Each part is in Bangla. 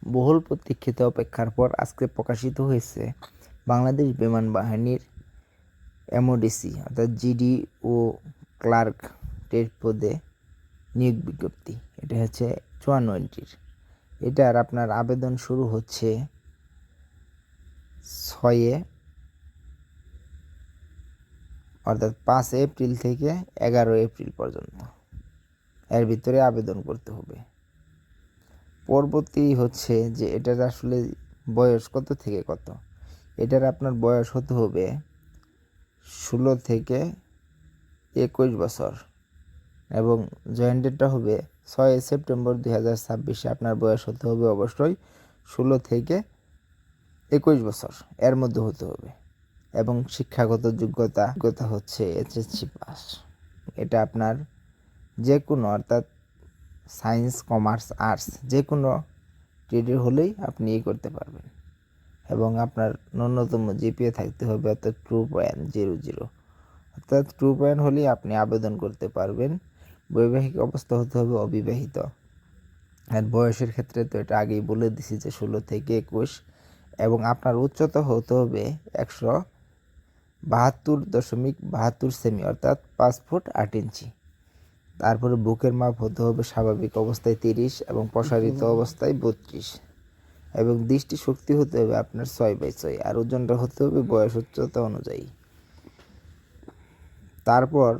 বহুল প্রতীক্ষিত অপেক্ষার পর আজকে প্রকাশিত হয়েছে বাংলাদেশ বিমান বাহিনীর এমওডিসি অর্থাৎ জিডি ও ক্লার্ক পদে নিয়োগ বিজ্ঞপ্তি। এটা হচ্ছে 54টির। এটার আপনার আবেদন শুরু হচ্ছে 6 অর্থাৎ 5 এপ্রিল থেকে 11 এপ্রিল পর্যন্ত, এর ভিতরে আবেদন করতে হবে। পরবর্তী হচ্ছে যে এটার আসলে বয়স কত থেকে কত। এটার আপনার বয়স হতে হবে 16 থেকে 21 বছর এবং জয়েন ডেটটা হবে 6 সেপ্টেম্বর 2026। আপনার বয়স হতে হবে অবশ্যই 16 থেকে 21 বছর এর মধ্যে হতে হবে এবং শিক্ষাগত যোগ্যতা হচ্ছে এইচএসসি পাস। এটা আপনার যে কোনো অর্থাৎ সায়েন্স, কমার্স, আর্টস যে কোনো ট্রেডের হলেই আপনি করতে পারবেন এবং আপনার ন্যূনতম জিপিএ থাকতে হবে অর্থাৎ 2.00 অর্থাৎ 2 হলেই আপনি আবেদন করতে পারবেন। বৈবাহিক অবস্থা হতে হবে অবিবাহিত। আর বয়সের ক্ষেত্রে তো এটা আগেই বলে দিছি যে 16 থেকে 21 এবং আপনার উচ্চতা হতে হবে 172.72 সেমি অর্থাৎ 5 ফুট 8 ইঞ্চি। তারপরে বুকের মাপ হতে হবে স্বাভাবিক অবস্থায় 30 এবং প্রসারিত অবস্থায় 32 এবং দৃষ্টি শক্তি হতে হবে আপনার 6/6 আর ওজনটা হতে হবে বয়স উচ্চতা অনুযায়ী। তারপর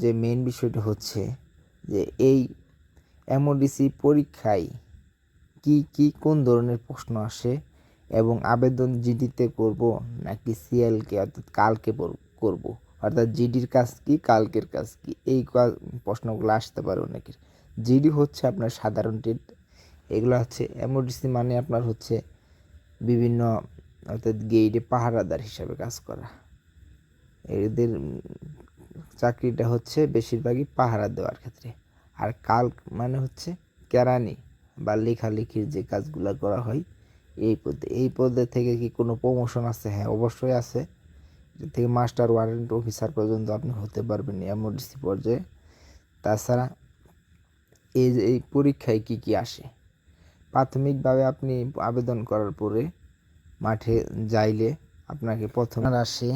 যে মেইন বিষয়টা হচ্ছে যে এই এমওডিসি পরীক্ষায় কোন ধরনের প্রশ্ন আসে এবং আবেদন জিডিতে করব নাকি সিএলকে অর্থাৎ কালকে করব, অর্থাৎ জিডির কাজ কি কালকের কাজ কি, এই প্রশ্নগুলো আসতে পারে অনেকের। জিডি হচ্ছে আপনার সাধারণ টেট, এগুলো হচ্ছে এমওডিসি মানে আপনার হচ্ছে বিভিন্ন অর্থাৎ গেইটে পাহারাদার হিসাবে কাজ করা। এদের চাকরিটা হচ্ছে বেশিরভাগই পাহারা দেওয়ার ক্ষেত্রে। আর কাল্ক মানে হচ্ছে কেরানি বা লেখালেখির যে কাজগুলো করা হয় এই পদে থেকে কি কোনো প্রমোশন আছে? হ্যাঁ, অবশ্যই আছে। এটা থেকে মাস্টার ওয়ারেন্ট অফিসার পর্যন্ত আপনি হতে পারবেন এমওডিসি পর্যায়ে। তাছাড়া এই পরীক্ষায় কি আসে, প্রাথমিকভাবে আপনি আবেদন করার পরে মাঠে যাইলে আপনাকে প্রথম আসে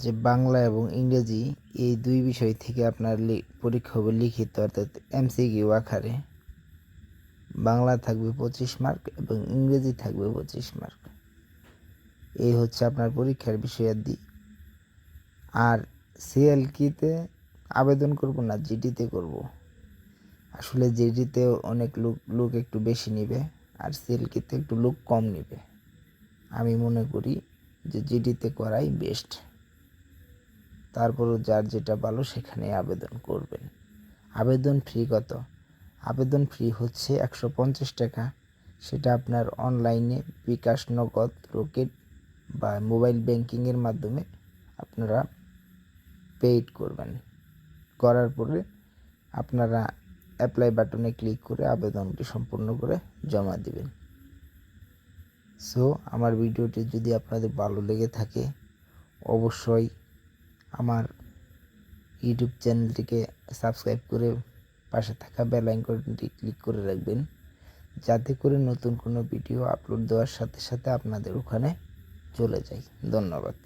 যে বাংলা এবং ইংরেজি এই দুই বিষয় থেকে আপনার পরীক্ষা হবে লিখিত অর্থাৎ এমসিকিউ আকারে। বাংলা থাকবে 25 মার্ক এবং ইংরেজি থাকবে 25 মার্ক। এই হচ্ছে আপনার পরীক্ষার বিষয়াদি। আর সিএলকিতে আবেদন করব না জিডিতে করব। আসলে জিডিতে অনেক লোক একটু বেশি নেবে আর সিএলকিতে একটু লোক কম নেবে। আমি মনে করি যে জিডিতে করাই বেস্ট। তারপরও যার যেটা ভালো সেখানে আবেদন করবেন। আবেদন ফি কত? আবেদন ফি হচ্ছে 150 টাকা। সেটা আপনার অনলাইনে বিকাশ, নগদ, রকেট বা মোবাইল ব্যাংকিংয়ের মাধ্যমে আপনারা পেইড করবেন। করার পরে আপনারা অ্যাপ্লাই বাটনে ক্লিক করে আবেদনটি সম্পূর্ণ করে জমা দিবেন। সো আমার ভিডিওটি যদি আপনাদের ভালো লেগে থাকে অবশ্যই আমার ইউটিউব চ্যানেলটিকে সাবস্ক্রাইব করে পাশে থাকা বেল আইকনটি ক্লিক করে রাখবেন, যাতে করে নতুন কোনো ভিডিও আপলোড দেওয়ার সাথে সাথে আপনাদের ওখানে চলে যায়। ধন্যবাদ।